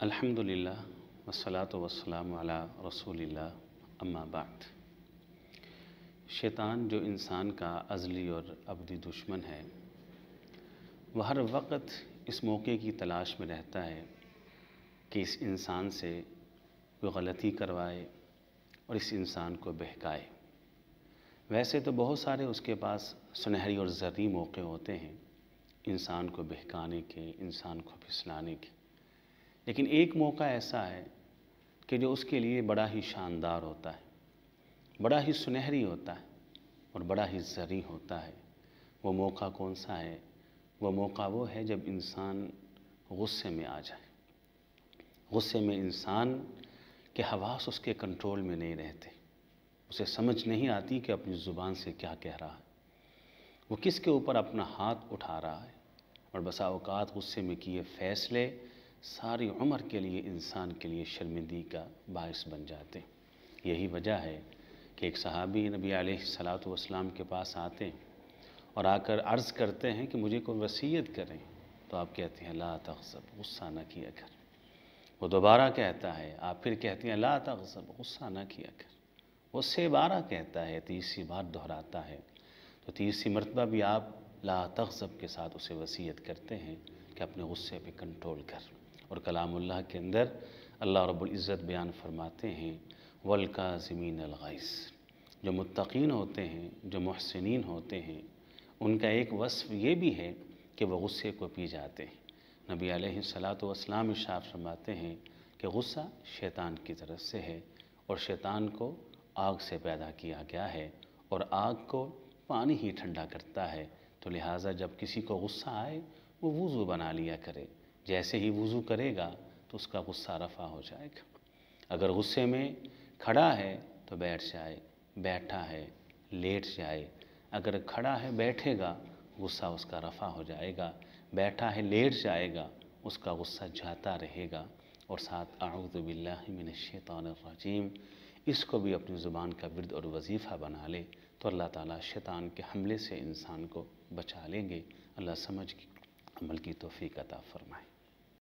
अल्हम्दुलिल्लाह वस्सलातु वस्सलामु अला रसूलिल्लाह अम्मा बाद। शैतान जो इंसान का अज़ली और अबदी दुश्मन है, वह हर वक्त इस मौके की तलाश में रहता है कि इस इंसान से कोई गलती करवाए और इस इंसान को बहकाए। वैसे तो बहुत सारे उसके पास सुनहरी और ज़र्री मौके होते हैं इंसान को बहकाने के, इंसान को फिसलाने के, लेकिन एक मौका ऐसा है कि जो उसके लिए बड़ा ही शानदार होता है, बड़ा ही सुनहरी होता है और बड़ा ही ज़र्री होता है। वो मौका कौन सा है? वो मौका वो है जब इंसान गुस्से में आ जाए। गुस्से में इंसान के हवास उसके कंट्रोल में नहीं रहते, उसे समझ नहीं आती कि अपनी ज़ुबान से क्या कह रहा है, वो किसके ऊपर अपना हाथ उठा रहा है, और बसा औकात गुस्से में किए फ़ैसले सारी उम्र के लिए इंसान के लिए शर्मिंदगी का बायस बन जाते हैं। यही वजह है कि एक सहाबी नबी अलैहिस्सलातु वस्सलाम के पास आते हैं और आकर अर्ज़ करते हैं कि मुझे कोई वसीयत करें। तो आप कहते हैं ला तग़ज़ब, गुस्सा न किया कर। वो दोबारा कहता है, आप फिर कहती हैं ला तग़ज़ब, गुस्सा न किया कर। वो 6 बार कहता है, तीसरी बार दोहराता है, तो तीसरी मरतबा भी आप ला तग़ज़ब के साथ उसे वसीयत करते हैं कि अपने गुस्से पे कंट्रोल कर। और कलामुल्लाह के अंदर अल्लाह रब्बुल इज़्ज़त बयान फरमाते हैं वल काज़िमीनल गैज़। जो मुत्तक़ीन होते हैं, जो मुहसिनीन होते हैं, उनका एक वस्फ़ ये भी है कि वह गुस्से को पी जाते हैं। नबी अलैहिस्सलातु वस्सलाम इरशाद फरमाते हैं कि गुस्सा शैतान की तरफ से है और शैतान को आग से पैदा किया गया है और आग को पानी ही ठंडा करता है। तो लिहाजा जब किसी को गुस्सा आए वो वुज़ू बना लिया करे। जैसे ही वुज़ू करेगा तो उसका गुस्सा रफ़ा हो जाएगा। अगर गुस्से में खड़ा है तो बैठ जाए, बैठा है लेट जाए। अगर खड़ा है बैठेगा, गुस्सा उसका रफ़ा हो जाएगा। बैठा है लेट जाएगा, उसका गुस्सा जाता रहेगा। और साथ अऊज़ु बिल्लाहि मिनश शैतानिर रजीम, इसको भी अपनी ज़ुबान का विर्द और वजीफ़ा बना ले तो अल्लाह ताला शैतान के हमले से इंसान को बचा लेंगे। अल्लाह समझ की अमल की तौफ़ीक़ अता फ़रमाए।